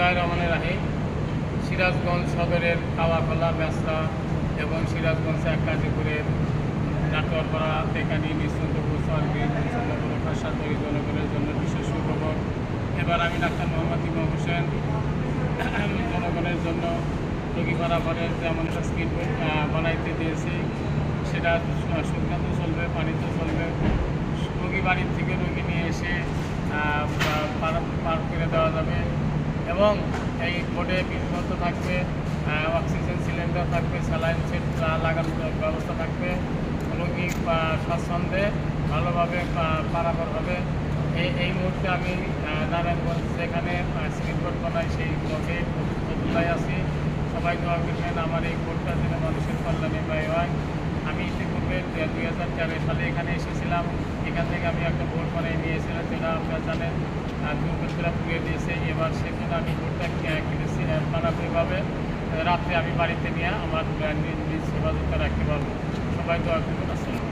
বিসমিল্লাহির রহমানির রহিম। সিরাজগঞ্জ সদরের কাওয়াখোলা, মেসরা এবং সিরাজগঞ্জ এক কাজীপুরের নাটোয়ারপাড়া, তেকানি, নিশ্চন্দপুর, সরবি, চন্দ্রপুর, খাসাতরি জনগণের জন্য বিশেষ সুখবর। এবার আমি ডাক্তার মোহাম্মদ ইমাম হোসেন জনগণের জন্য রোগী বরাবরের যেমন একটা স্কিন বানাইতে দিয়েছি, সেটা শুকনাতে চলবে, পানিতে চলবে। রোগী বাড়ির থেকে রোগী নিয়ে এসে পার করে দেওয়া যাবে এবং এই বোর্ডে বিলপত্র থাকবে, অক্সিজেন সিলিন্ডার থাকবে, স্যালাইন সেট লাগানোর ব্যবস্থা থাকবে। রোগী স্বাচ্ছন্দ্যে ভালোভাবে পারাপার হবে। এই মুহূর্তে আমি নারায়ণগঞ্জ যেখানে স্ক্রিন বোর্ড বানাই সেই পথে প্রতিলাই আছি। সবাই দোয়া করবেন আমার এই বোর্ডটা যেন মানুষের কল্যাণে ব্যয় হয়। আমি ইতিপূর্বে 2013 সালে এখানে এসেছিলাম। এখান থেকে আমি একটা বোর্ড বানিয়ে নিয়েছিলাম, যেটা আপনারা জানেন দুর্বৃত্তরা পুড়িয়ে দিয়েছে। এবার সেজন্য আমি বোর্ডটা কিনেছি মানবিকভাবে, রাত্রে আমি বাড়িতে নিয়ে আমার নিজ হেফাজতে রাখতে পারবো। সবাই দোয়া করবেন। আসসালাম।